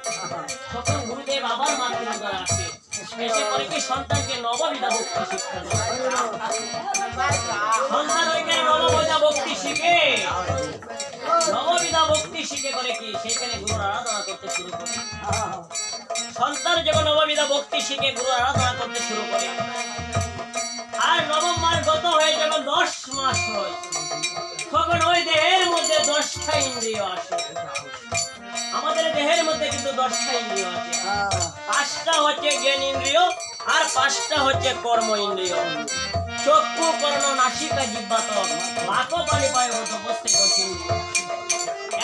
তখন গুরুদেব আবার মাতৃ উদরে আসে, এসে করে কি সন্তানকে নববিধা ভক্তি শিক্ষা দেয়। সন্তান ওইখানে নববিধা ভক্তি শিখে, নববিধা ভক্তি শিখে করে কি সেখানে গুরুর আরাধনা করতে শুরু করে। সন্তান যখন নববিধা ভক্তি শিখে গুরুর আরাধনা করতে শুরু করে, আর 9 মাস গত হয়ে যখন 10 মাস হয় তখন ওই দেহের মধ্যে 10টা ইন্দ্রিয় আসে। আমাদের দেহের মধ্যে কিন্তু 10টা ইন্দ্রিয় আছে, 5টা হচ্ছে জ্ঞান ইন্দ্রিয় আর 5টা হচ্ছে কর্ম ইন্দ্রিয়। চক্ষু, কর্ণ, নাসিকা, জিহ্বা, ত্বক, বাক, পানি, পায়ুগত, বস্তে 10 ইন্দ্রিয়।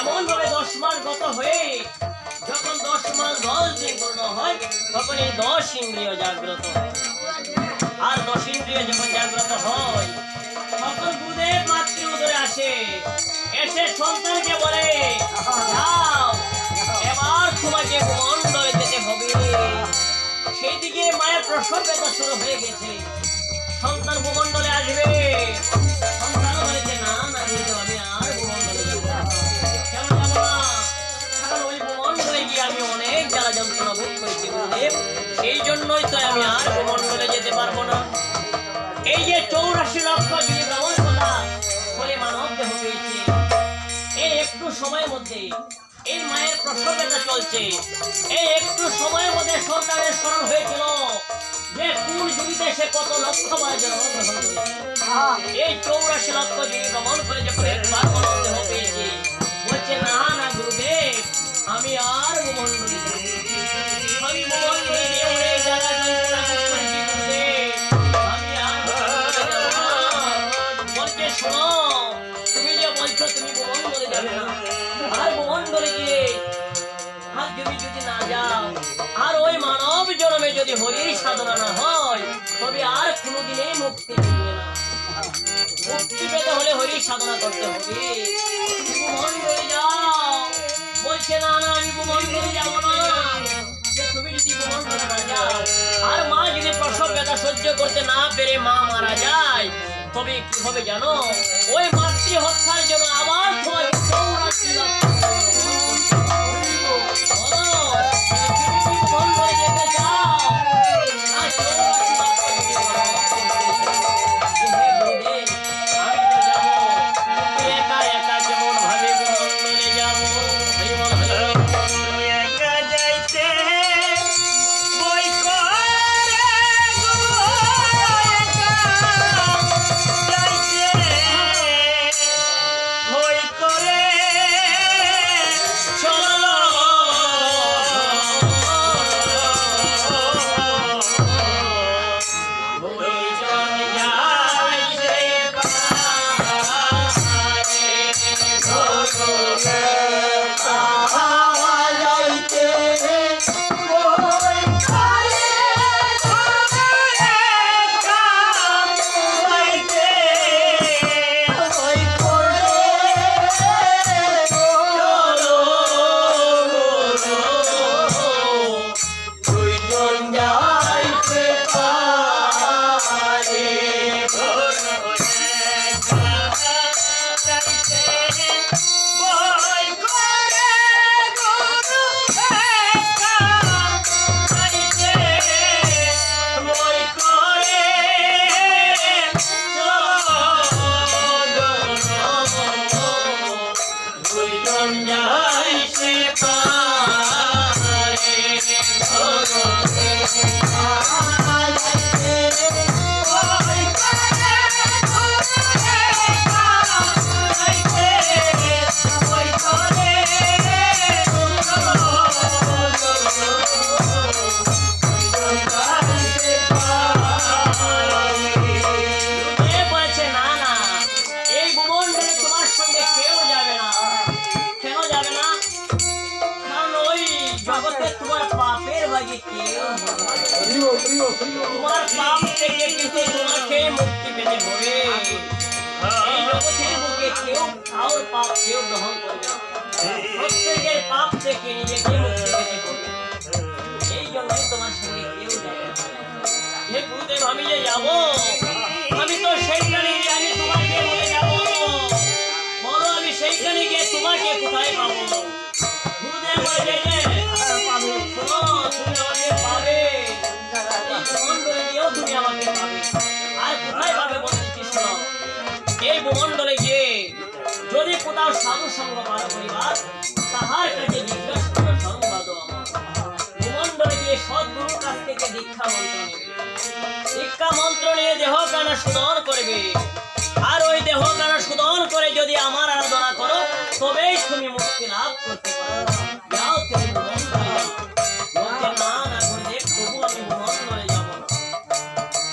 এমন ভাবে 10 মাস গত হয়ে যখন 10 মাস 10 দিন পূর্ণ হয় তখন এই 10 ইন্দ্রিয় জাগ্রত হয়। আর 10 ইন্দ্রিয় যখন জাগ্রত হয় তখন গুরুদেব মাতৃ উদরে আসে, এসে সন্তানকে বলে, যাও এবার তোমাকে ভূমণ্ডলে যেতে হবে। সেই দিকে মায়ের প্রসব ব্যথা শুরু হয়ে গেছে, সন্তান ভূমণ্ডলে আসবে। সন্তান বলেছে, না না গুরুদেব, আমি আর ভূমণ্ডলে যাব না। কেন যাব না? কারণ ওই ভূমণ্ডলে গিয়ে আমি অনেক জ্বালা যন্ত্রণা ভোগ করেছি গুরুদেব, এই জন্যই তো আমি আর ভূমণ্ডলে যেতে পারবো না। এই যে 84 লক্ষ যিনি ভ্রমণ করা করে মানব দেহ পেয়েছে, এই একটু সময়ের মধ্যে এই মায়ের প্রসব ব্যথা চলছে, এই একটু সময়ের মধ্যে সন্তানের স্মরণ হয়েছিল যে কোন যুগিতে সে কত লক্ষবার জন্মগ্রহণ করেছে। এই 84 লক্ষ যিনি ভ্রমণ করে যখন একবার মানব দেহ পেয়েছে, বলছে, না না গুরুদেব, আমি আর ভূমণ্ডলে যাব না। আমি ভূমণ্ডলে গিয়ে অনেক জ্বালা যন্ত্রণা ভোগ করেছি গুরুদেব, আমি আর ভূমণ্ডলে যাব না। বলছে, শোনো, তুমি যে বলছো তুমি ভূমণ্ডলে যাবে না, আর ভূমণ্ডলে গিয়ে আর যদি না যাও, আর ওই মানব জন্মে যদি হরির সাধনা না হয় তবে আর কোনোদিনই মুক্তি মিলবে না। মুক্তি পেতে হলে হরির সাধনা করতে হবে। তুমি ভূমণ্ডলে যাও। বলছে, না না, আমি ভূমণ্ডলে যাব না। যে তুমি যদি ভূমণ্ডলে না যাও, আর মা যদি প্রসব ব্যথা সহ্য করতে না পেরে মা মারা যায়, তবে কি হবে জানো? ওই মাতৃ হত্যার জন্য আবার তোমার 84 লক্ষ করে তোমার পাপ থেকে কিন্তু তোমাকে মুক্তি পেতে হবে। এই জগতের বুকে কেউ কারোর পাপ কেউ গ্রহণ করবে না। প্রত্যেকের পাপ থেকে নিজেকে মুক্তি পেতে হবে। এই জন্যই তোমার সঙ্গে কেউ যাবে না। হে গুরুদেব, আমি যে যাবো, আমি তো সেইখানে গিয়ে আমি তোমাকে বলে যাবো। বলো আমি সেইখানে গিয়ে তোমাকে কোথায় পাবো? গুরুদেব বলে যে শোনো, তুমি আমাকে পাবে, এই ভূমণ্ডলে গিয়েও তুমি আমাকে পাবে। আর কোথায় পাবে বলছি শোনো, এই ভূমণ্ডলে গিয়ে যদি কোথাও সাধু সঙ্গ পার করিবার, তাহার কাছে জিজ্ঞাসা করো সংবাদ আমার। ভূমণ্ডলে গিয়ে সদ্গুরুর কাছ থেকে দীক্ষা মন্ত্র নেবে। দীক্ষা মন্ত্র নিয়ে দেহ কানা শোধন করবে। আর ওই দেহ কানা শোধন করে যদি আমার আরাধনা করো, তবেই তুমি মুক্তি লাভ করতে পারো। যাও তুমি ভূমণ্ডলে যাও। বলছে না না গুরুদেব, তবু আমি ভূমণ্ডলে যাবো না।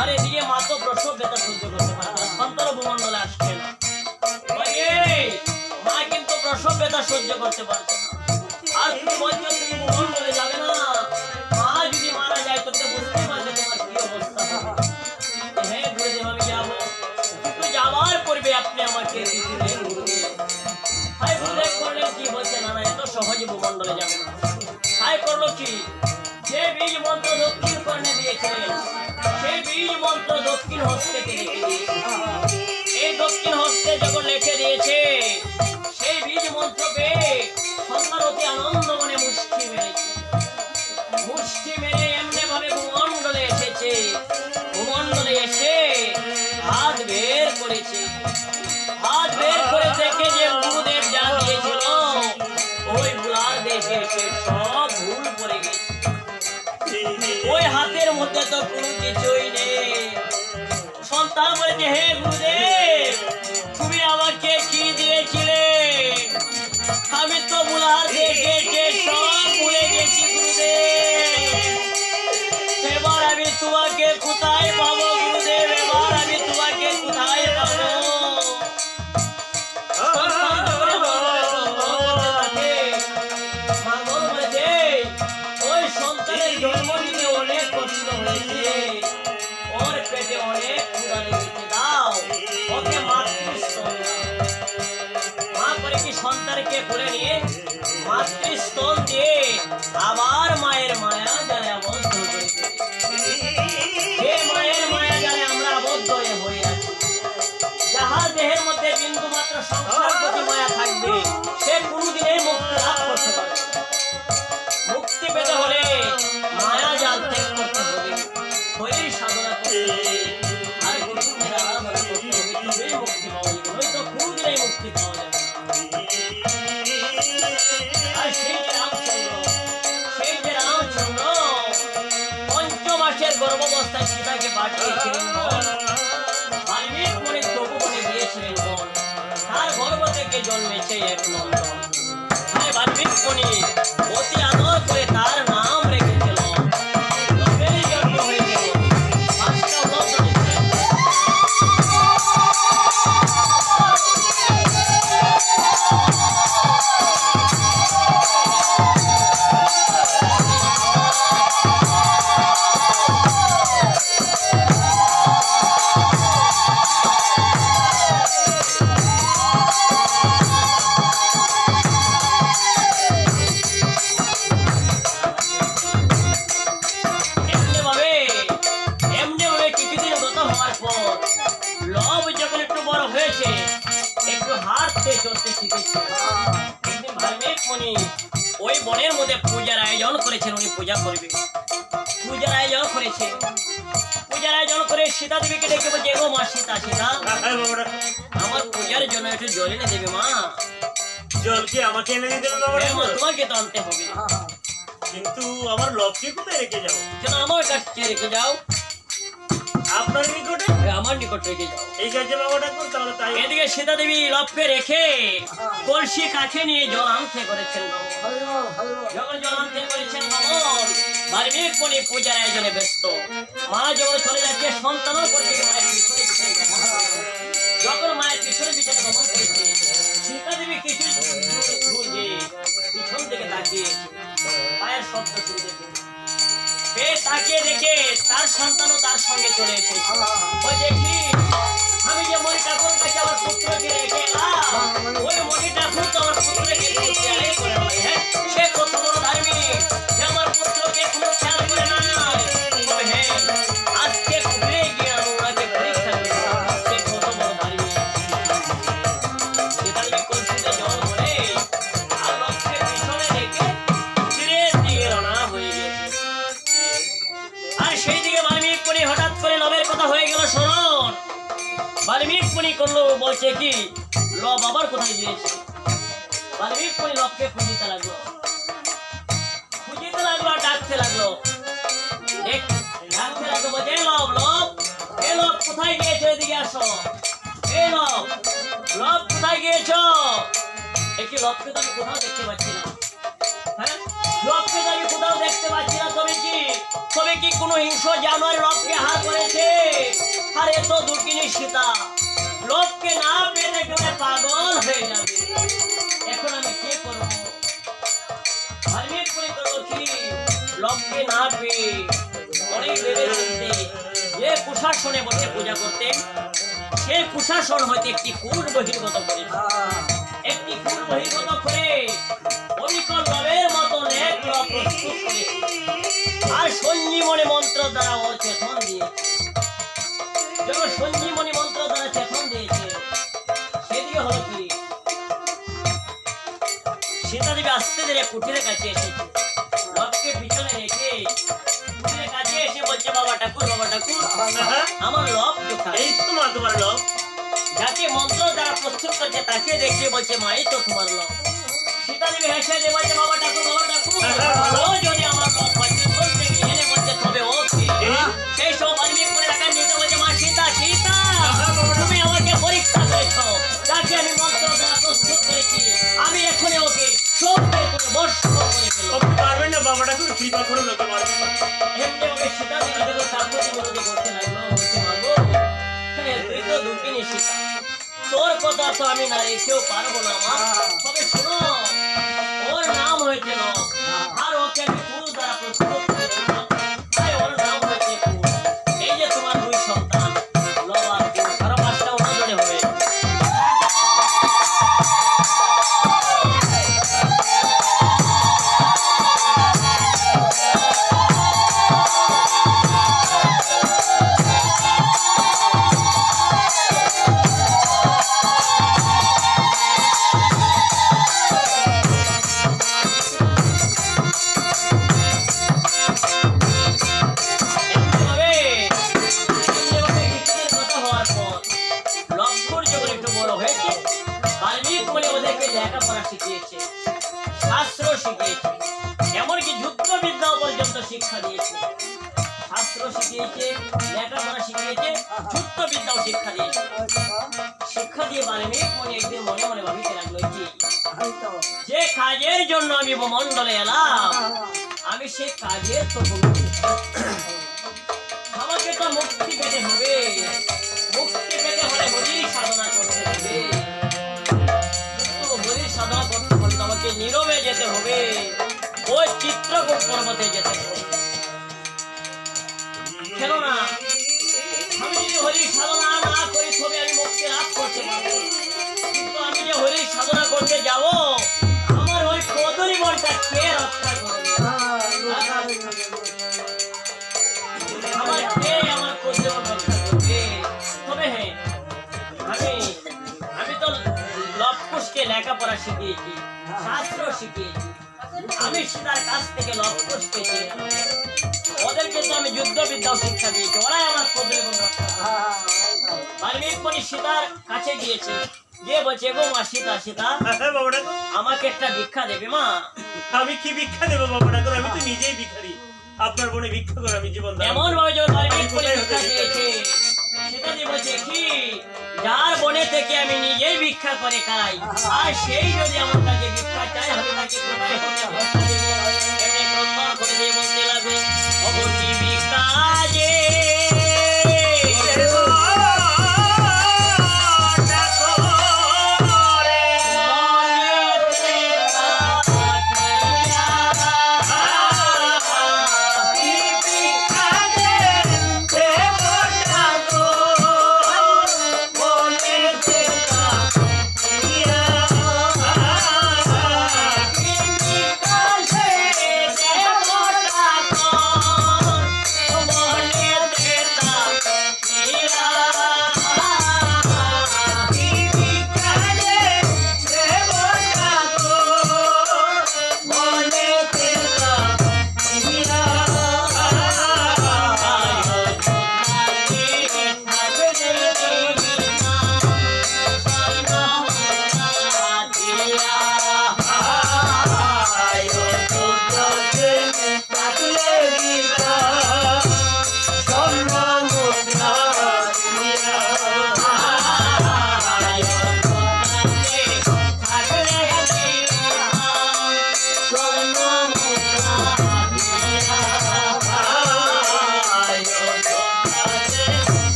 আর এদিকে মা তো প্রসব ব্যথা সহ্য করতে পারে না, সন্তান ভূমণ্ডলে আসছে না। মা কিন্তু প্রসব ব্যথা সহ্য করতে পারছে না। আর তুমি বলছো তুমি ভূমণ্ডলে যাবে না। মা যদি মারা যায় তো বুঝতে পারছে তোমার কি অবস্থা। হ্যাঁ গুরুদেব, আমি যাবো, কিন্তু যাবার পূর্বে আপনি আমাকে কিছু দিন গুরুদেব। তাই গুরুদেব করলেন কি? বলছে না না, এত সহজে ভূমণ্ডলে যাবে না। তাই করলো কি, যে বীজ মন্ত্র দক্ষিণ কর্ণে দিয়েছিলেন, সেই বীজ মন্ত্র দক্ষিণ হস্তেকে লিখে দিয়েছে। এই দক্ষিণ হস্তে যখন লিখে দিয়েছে, সেই বীজ মন্ত্র পেয়ে সন্তান অতি আনন্দ মনে মুষ্টি মেরেছে। মুষ্টি মেরে এমনি ভাবে ভূমণ্ডলে এসেছে। ভূমণ্ডলে এসে হাত বের করেছে। হাত বের করে দেখে যে গুরুদেব যা দিয়েছিল, ওই ভুলার দেখে সে সব ভুল করে গেছে। ওই হাতের মধ্যে তো কোনো কিছুই নেই। সন্তান বলেছে, হে গুরুদেব, তুমি আমাকে কি দিয়েছিলে? আমি তো বুলার দেখে সব ভুলে গেছি গুরুদেব। এবার আমি তোমাকে কোথায় পাবো গুরুদেব? এবার আমি তোমাকে কোথায় পাবো? ওই সন্তানের জন্ম নিতে অনেক কষ্ট হয়েছে, ওর পেটে অনেক ক্ষুধা লেগেছে, দাও ওকে মাতৃস্তন দাও। মা করে কি সন্তানকে কোলে নিয়ে মাতৃস্তন দিয়ে আবার মায়ের মায়া জালে আবদ্ধ করেছে। যে মায়ের মায়া জালে আমরা আবদ্ধ হয়ে আছি। যাহার দেহের মধ্যে বিন্দু মাত্র সংসার প্রতি মায়া থাকবে, সে কোনোদিনই মুক্তি লাভ করতে পারবে না। মুক্তি পেতে হলে মায়া জাল ত্যাগ করতে হবে, হরির সাধনা করতে হবে, আর গোবিন্দের আরাধনা করতে হবে, তবেই মুক্তি পাওয়া যাবে। নয়তো কোনোদিনই মুক্তি পাওয়া যাবে না। আর সেই যে রামচন্দ্র পঞ্চমাসের গর্ভাবস্থায় সীতাকে পাঠিয়েছিলেন বন। বাল্মীক মুনি তবু বলে দিয়েছিলেন বন। তার গর্ভ থেকে জন্মেছে এক নন্দন। তাই বাল্মীক মুনি অতি আদর করে তার নাম রেখেছিল। লোকেরই জন্ম হয়েছিল। পাঁচটা লগ্ন দিয়েছিলেন। এমনি ভাবে কিছুদিন গত হওয়ার পর লব যখন একটু বড় হয়েছে, একটু হাঁটতে চলতে শিখেছে। একদিন বাল্মীক মুনি ওই বনের মধ্যে পূজার আয়োজন করেছেন। উনি পূজা করবে, পূজার আয়োজন করেছে। পূজার আয়োজন করে সীতা দেবীকে ডেকে বলছে, গো মা সীতা, সীতা আমার পূজার জন্য একটু জল এনে দেবে মা। জল কি আমাকে এনে দিতে হবে? হ্যাঁ মা, তোমাকে তো আনতে হবে। কিন্তু আমার লক্ষ্যে কোথায় রেখে যাবো? কেন আমার কাছে রেখে যাও। আপনার নিকটে? আমার নিকট রেখে যাও। এই কাজে বাবাটা করতে তাহলে তাই। এদিকে সীতা দেবী লক্ষ্যে রেখে কলসি কাছে নিয়ে জল আনতে করেছেন। যখন জল আনতে করেছেন বামন, বাল্মীক মুনি পূজার আয়োজনে ব্যস্ত। মা যখন চলে যাচ্ছে, সন্তানও করছে মায়ের পিছনে পিছনে গমন। যখন মায়ের পিছনে পিছনে গমন করেছে, সীতা দেবী কিছু দূর গিয়ে পিছন থেকে তাকিয়ে পায়ের শব্দ শুনতে পেয়ে তাকিয়ে দেখে তার সন্তান চলে এসেছে বলছে কি আমি যে মণি ঠাকুর কাছে আমার পুত্রকে রেখে এলাম ওই মণি ঠাকুর তো আমার পুত্রকে কোনো খেয়ালই করে নাই হ্যাঁ সে কত বড় ধার্মিক যে আমার পুত্রকে কোনো খেয়াল করে নাই তবে হ্যাঁ আজকে কুটিরে গিয়ে আমি ওনাকে পরীক্ষা করবো সে কত বড় ধার্মিক সেখানে কলসিতে জল ভরে আর লক্ষ্যে পিছনে রেখে কুটিরের দিকে রওনা হয়ে গেছে আর সেই দিকে বাল্মীক মুনি হঠাৎ করে লবের কথা হয়ে গেল স্মরণ বাল্মীক মুনি করলো বলছে কি লব আবার কোথায় গিয়েছে বাল্মীক মুনি লবকে খুঁজিতে লাগলো আর ডাকতে লাগলো বলছে লব লব এ লব কোথায় গিয়েছো এদিকে আসো এ লব লব কোথায় গিয়েছো একটি লবকে তো আমি কোথাও দেখতে পাচ্ছি না হ্যাঁ লবকে তো আমি কোথাও দেখতে পাচ্ছি না তবে কি কোনো হিংস্র জানোয়ার লবকে হার করেছে আর এত দুর্গিনী সীতা লোককে না পেলে কেউ পাগল হয়ে যাবে এখন আমি কি করবো বাল্মীক মুনি করবো কি লোককে না পেয়ে অনেক ভেবে চিনতে যে কুশাসনে বসে পূজা করতে সেই কুশাসন হইতে একটি কুল বহির্গত করেছে একটি কুল বহির্গত করে অবিকল লবের মতন এক লব প্রস্তুত করেছে আর সঞ্জীবনী মন্ত্র দ্বারা ওর চেতন দিয়েছে যখন সঞ্জীবনী মন্ত্র দ্বারা চেতন দিয়েছে সেদিকে হলো কি সীতা দেবী আস্তে ধীরে কুটিরের কাছে এসেছে লবকে পিছনে রেখে কুটিরের কাছে এসে বলছে বাবা ঠাকুর আমার লব কোথায় এই তো মা তোমার লব যাকে মন্ত্র দ্বারা প্রস্তুত করছে তাকে দেখে বলছে মা এই তো তোমার লব সীতা দেবী হেসে দিয়ে বলছে বাবা ঠাকুর ও যদি আমার লব বলছে বলতে গিয়ে বলছে তবে ওকে সেই সব বাল্মীক মুনি আকার নিতে বলছে মা সীতা সীতা তুমি আমাকে পরীক্ষা করেছো যাকে আমি মন্ত্র দ্বারা প্রস্তুত করেছি আমি এখনই ওকে চোখে করে বর্ষ করে ফেলবো পারবেন না বাবা ঠাকুর কৃপা করে লোকে পারবেন না এমনি ওকে সীতা দেবী যখন ঠাকুর বিরোধী করতে লাগলো বলছে মাগো তুই তো দুঃখিনী সীতা তোর কথা তো আমি না রেখেও পারবো না মা তবে শোনো ওর নাম হয়েছে লব আর ওকে আমি ফুল দ্বারা প্রস্তুত করেছিলাম তাই ওর নাম হয়েছে ফুল এই যে তোমার দুই সন্তান লব আর ফুল আরো 5টা অন্যজনে হবে লেখাপড়া শিখিয়েছে শাস্ত্র শিখিয়েছে এমনকি যুদ্ধ বিদ্যাও পর্যন্ত শিক্ষা দিয়েছে শাস্ত্র শিখিয়েছে লেখাপড়া শিখিয়েছে যুদ্ধ বিদ্যাও শিক্ষা দিয়েছে শিক্ষা দিয়ে বাল্মীক মুনি একদিন মনে মনে ভাবিতে লাগলো কি যে কাজের জন্য আমি ভূমণ্ডলে এলাম আমি সে কাজের তো আমাকে তো মুক্তি পেতে হবে মুক্তি পেতে হলে হরির সাধনা করতে হবে সাধনা করতে হলে আমাকে নীরবে যেতে হবে ওই চিত্রকূট পর্বতে যেতে হবে কেননা আমি যদি হরির সাধনা না করি তবে আমি মুক্তি লাভ করতে পারবো কিন্তু আমি যে হরির সাধনা করতে যাব আমার ওই কদরী বনটা কে রক্ষা করবে আমার কে আমার কদরী বন রক্ষা করবে তবে হ্যাঁ আমি তো লবকুশকে লেখাপড়া শিখিয়েছি শাস্ত্র শিখিয়েছি আমি সীতার কাছ থেকে লবকুশকে ওদেরকে তো আমি যুদ্ধ বিদ্যাও শিক্ষা দিয়েছি ওরাই আমার কদরী বন রক্ষা বাল্মীক মুনি সীতার কাছে গিয়েছে গিয়ে বলছে গো মা সীতা সীতা বাবা ঠাকুর আমাকে একটা ভিক্ষা দেবে মা আমি কি ভিক্ষা দেবো বাবা ঠাকুর আমি তো নিজেই ভিখারি আপনার বনে ভিক্ষা করে আমি জীবন এমন ভাবে যখন বাল্মীক মুনি ভিক্ষা দিয়েছে সীতাজি বলছে কি যার বনে থেকে আমি নিজেই ভিক্ষা করে খাই আর সেই যদি আমার কাছে ভিক্ষা চাই আমি তাকে কোথায় হতে হবে এমনি প্রস্তাব করে দিয়ে বলতে লাগো অবধি ভিক্ষা যে ভিক্ষা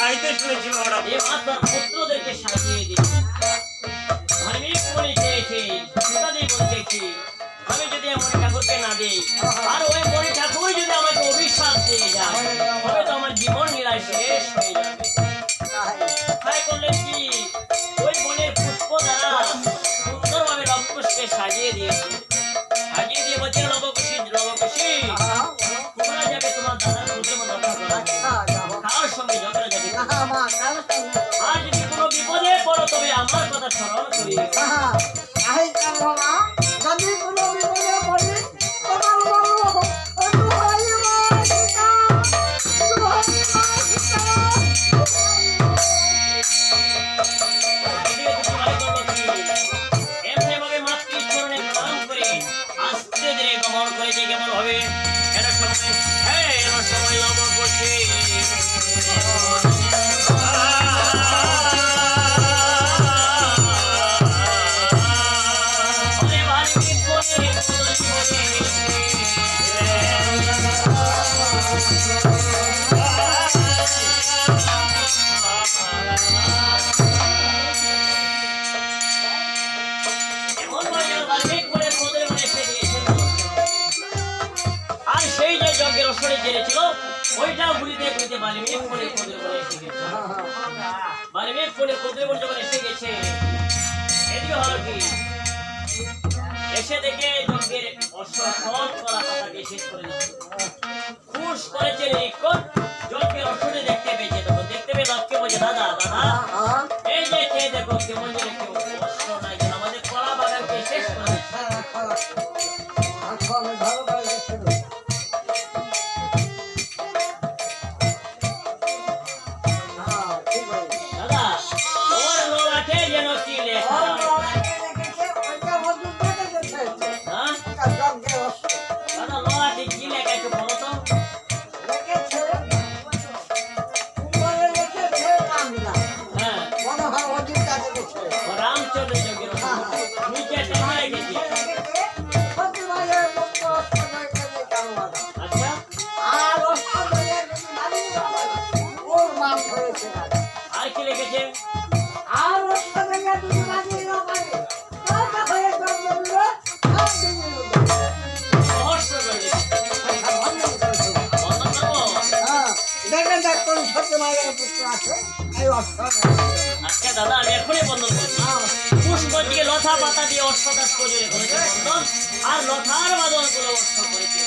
তাইতে শুনেছি বাবাটা। এবার তোর পুত্রদেরকে সাজিয়ে দিবি। ধার্মিক মনে চেয়েছে, সীতাদেবী বলছে কি, আমি যদি আমার ঠাকুরকে না দিই, আর ওই মনে ঠাকুর যদি আমাকে অভিশাপ দিয়ে যায়, তবে তো আমার জীবন লীলায় শেষ হয়ে যাবে। তাই করলেন কি, ওই বনের পুষ্প দ্বারা সুন্দরভাবে লবকুশকে সাজিয়ে দিয়েছে। সাজিয়ে দিয়ে বলছে, লবকুশি লবকুশি, তোমরা যাবে তোমার দাদার পুত্র দেখা করা, কার সঙ্গে ঝগড়া যাবে, আর যদি কোনো বিপদে পড়ো তবে আমার কথা স্মরণ করিও। যদি কোনো বিপদে পড়ি তোমার বলবো দোহাই মা সীতা, দোহাই মা সীতা। এমনি ভাবে মাতৃচরণে প্রণাম করে আস্তে ধীরে গমন করে যে কেমন হবে। এর সময় লবকুশি ওরে বালি বনে এমন বাজার বাল্মিক বনে প্রদের বনে এসে দিয়েছেন। আর সেই যে যজ্ঞের অসরে জেরেছিল ওইটাও ঘুরিতে ঘুরিতে বাল্মিক বনে প্রদের বনে এসে গেছে। বাল্মিক বনে প্রদের বনে যখন এসে গেছে, এদিকে হলো কি, এসে দেখে যজ্ঞের অসর সব কলা পাতাকে শেষ করে দিচ্ছে। খুশ করেছে নিকট যজ্ঞের অসরে দেখতে পেয়েছে। তখন দেখতে পেয়ে বাপকে বলছে, দাদা দাদা এই যে কে দেখো কেমন যেন কেউ অস্ত্র নাই, যেন আমাদের কলা বাগানকে শেষ করে দিচ্ছে। দাদা ওর লোলাটে যেন কি লেখা, হ্যাঁ দাদা লোলাটে কি লেখা একটু বলো তো। হ্যাঁ ও রামচন্দ্র যজ্ঞের অসরে নিচে টেনে রেখেছে। আচ্ছা আর কি লিখেছে? রহস্য করে লিখেছে। বন্ধন করবো? আচ্ছা দাদা আমি এখনই বন্ধন করছি। পুষ্প দিয়ে লতা পাতা দিয়ে অশ্বদাস করে রেখেছে বন্ধন, আর লতার বাদন করে অস্ত্র করেছে।